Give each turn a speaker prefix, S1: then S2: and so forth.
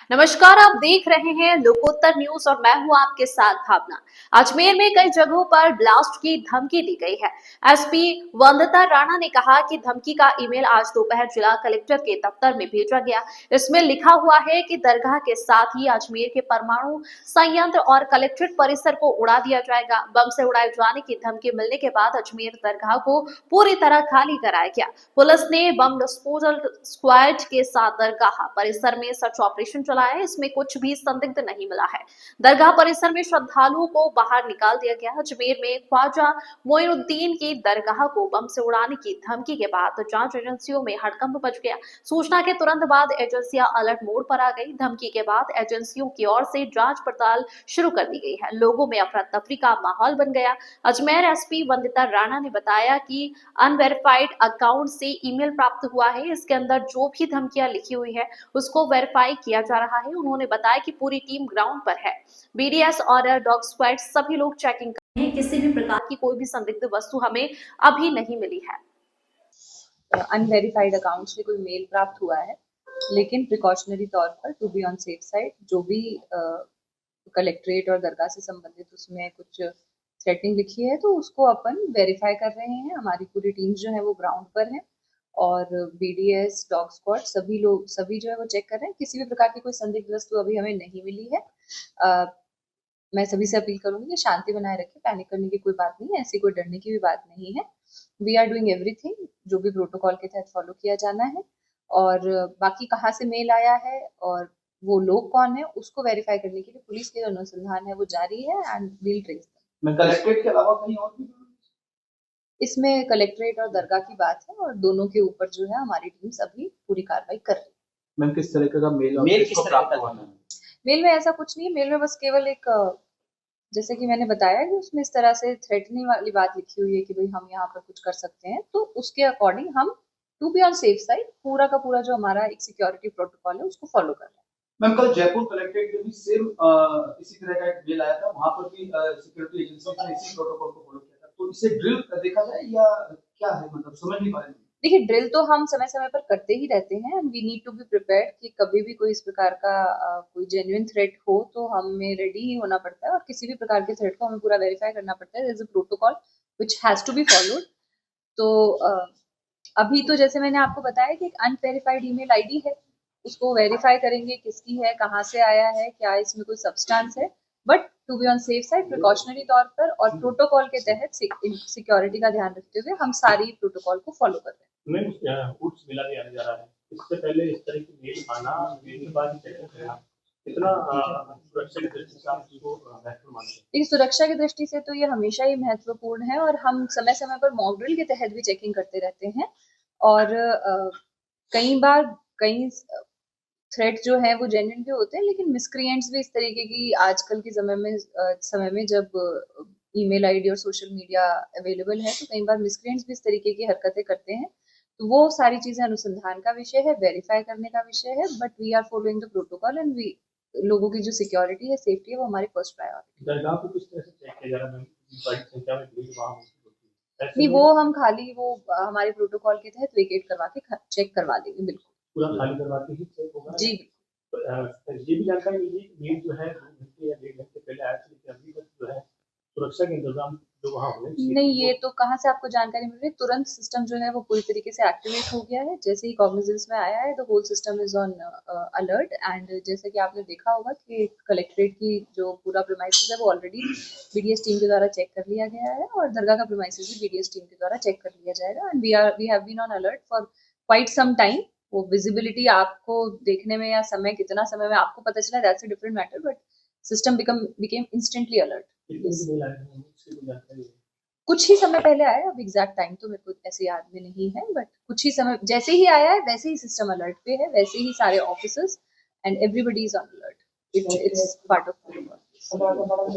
S1: नमस्कार, आप देख रहे हैं लोकोत्तर न्यूज और मैं हूं आपके साथ भावना। अजमेर में कई जगहों पर ब्लास्ट की धमकी दी गई है। एसपी वंदिता राणा ने कहा कि धमकी का ईमेल आज दोपहर जिला कलेक्टर के दफ्तर में भेजा गया। इसमें लिखा हुआ है कि दरगाह के साथ ही अजमेर के परमाणु संयंत्र और कलेक्ट्रेट परिसर को उड़ा दिया जाएगा। बम से उड़ाए जाने की धमकी मिलने के बाद अजमेर दरगाह को पूरी तरह खाली कराया गया। पुलिस ने बम डिस्पोजल स्क्वाड के साथ दरगाह परिसर में सर्च ऑपरेशन चलाया है। इसमें कुछ भी संदिग्ध नहीं मिला है। दरगाह परिसर में श्रद्धालुओं को बाहर निकाल दिया गया। अजमेर में ख्वाजा मोइनुद्दीन की दरगाह को बम से उड़ाने की धमकी के बाद जांच एजेंसियों में हड़कंप मच गया। सूचना के तुरंत बाद एजेंसियां अलर्ट मोड पर आ गई। धमकी के बाद एजेंसियों की ओर से जांच पड़ताल शुरू कर दी गई है। लोगों में अफरा तफरी का माहौल बन गया। अजमेर एसपी वंदिता राणा ने बताया कि अनवेरिफाइड अकाउंट से ईमेल प्राप्त हुआ है। इसके अंदर जो भी धमकियां लिखी हुई है उसको वेरीफाई किया जा रहा है। उन्होंने बताया कि पूरी टीम ग्राउंड पर है। बीडीएस और डॉग स्क्वाड सभी लोग चेकिंग कर रहे हैं। किसी भी प्रकार की कोई भी संदिग्ध वस्तु हमें अभी नहीं मिली है।
S2: अनवेरिफाइड अकाउंट से कोई मेल प्राप्त हुआ है, लेकिन प्रिकॉशनरी तौर पर to be on safe side जो भी कलेक्ट्रेट और दरगाह से संबंधित उसमें कुछ थ्रेटनिंग लिखी है तो उसको अपन वेरीफाई कर रहे हैं। हमारी पूरी टीम जो है वो ग्राउंड पर है और बीडीएस डॉग स्क्वाड सभी जो है वो चेक कर रहे हैं। किसी भी प्रकार की कोई संदिग्ध वस्तु अभी हमें नहीं मिली है। मैं सभी से अपील करूंगी कि शांति बनाए रखें, पैनिक करने की कोई बात नहीं है, ऐसी कोई डरने की भी बात नहीं है। वी आर डूइंग एवरीथिंग जो भी प्रोटोकॉल के तहत फॉलो किया जाना है। और बाकी कहाँ से मेल आया है और वो लोग कौन है उसको वेरीफाई करने के लिए पुलिस के जो अनुसंधान है वो जारी है and will trace them.
S3: Collectorate के अलावा कहीं और भी
S2: इसमें कलेक्ट्रेट और दरगाह की बात है और दोनों के ऊपर जो है हमारी टीम अभी पूरी कार्रवाई कर रही है।
S3: मैम किस तरीके का मेल किस प्राप्त हुआ है?
S2: मेल में ऐसा कुछ नहीं है। मेल में बस केवल एक जैसे कि मैंने बताया कि उसमें इस तरह से थ्रेटनिंग वाली बात लिखी हुई है कि भाई हम यहाँ पर कुछ कर सकते हैं, तो उसके अकॉर्डिंग हम to be on safe side पूरा का पूरा जो हमारा एक सिक्योरिटी प्रोटोकॉल है उसको फॉलो कर रहे हैं।
S3: मैम कल जयपुर कलेक्ट्रेट में भी सेम इसी तरह का एक मेल आया था, वहां पर भी सिक्योरिटी एजेंसी ने इसी प्रोटोकॉल को फॉलो किया था। तो इसे ड्रिल देखा जाए या क्या है, मतलब समझ नहीं पा रहे।
S2: देखिए, ड्रिल तो हम समय समय पर करते ही रहते हैं and we need to be prepared कि कभी भी कोई इस प्रकार का कोई जेन्युइन थ्रेट हो तो हमें रेडी ही होना पड़ता है और किसी भी प्रकार के थ्रेट को हमें पूरा वेरीफाई करना पड़ता है। There is a protocol which has to be followed. तो अभी तो जैसे मैंने आपको बताया कि एक अनवेरिफाइड ईमेल आईडी है, उसको वेरीफाई करेंगे किसकी है, कहाँ से आया है, क्या इसमें कोई सब्सटेंस है। But to be on safe side precautionary तौर पर और प्रोटोकॉल के तहत सिक्योरिटी का ध्यान रखते हुए हम सारी प्रोटोकॉल को फॉलो कर रहे हैं।
S4: फूड्स मिला दिया जा रहा है। इससे पहले इस तरह की मेल आना, मेल के बाद चेकिंग करना कितना सुरक्षा की दृष्टि से आप इसको महत्वपूर्ण मानते हैं?
S2: देखिए, सुरक्षा की दृष्टि से तो ये हमेशा ही महत्वपूर्ण है और हम समय समय पर मॉक ड्रिल के तहत भी चेकिंग करते रहते हैं। और कई बार कई थ्रेट जो है वो जेन्युइन भी होते हैं, लेकिन मिसक्रिएंट्स भी इस तरीके की आजकल के समय में जब ईमेल आईडी और सोशल मीडिया अवेलेबल है तो कई बार मिसक्रिएंट्स भी इस तरीके की हरकतें करते हैं। तो वो सारी चीजें अनुसंधान का विषय है, वेरीफाई करने का विषय है। But we are following the protocol and we लोगों की जो सिक्योरिटी है, सेफ्टी है, वो हमारी फर्स्ट प्रायोरिटी।
S4: दरगाह को किस तरह से चेक किया जा रहा है? बड़ी संख्या में भीड़ वहां
S2: नहीं, वो हम खाली वो हमारे प्रोटोकॉल के तहत वेकेट करवा के चेक करवा देंगे। बिल्कुल
S4: पूरा खाली करवा के ही चेक होगा
S2: जी।
S4: ये भी जानकारी मिली मीट जो है 2 घंटे या 1.5 घंटे पहले आया था, लेकिन अभी तक जो है सुरक्षा के इंतजाम जो वहाँ हुए
S2: नहीं, ये तो कहाँ से आपको जानकारी मिल रही है? तुरंत सिस्टम जो है वो पूरी तरीके से एक्टिवेट हो गया है। जैसे ही कॉग्निजेंस में आया है the whole system is on alert. And जैसे कि आपने देखा होगा कि कलेक्ट्रेट की जो पूरा प्रीमाइसेस है वो ऑलरेडी बीडीएस टीम के द्वारा चेक कर लिया गया है और दरगाह का प्रीमाइसेस भी बीडीएस टीम के द्वारा चेक कर लिया जाएगा। And we have been on alert for quite some time. वो विजिबिलिटी आपको देखने में या समय कितना समय में आपको पता चला, that's a different matter, but system became instantly alert. कुछ ही समय पहले आया, अब एग्जैक्ट टाइम तो मेरे को ऐसे याद में नहीं है, बट कुछ ही समय जैसे ही आया है वैसे ही सिस्टम अलर्ट पे है, वैसे ही सारे officers and everybody is on alert. It's part of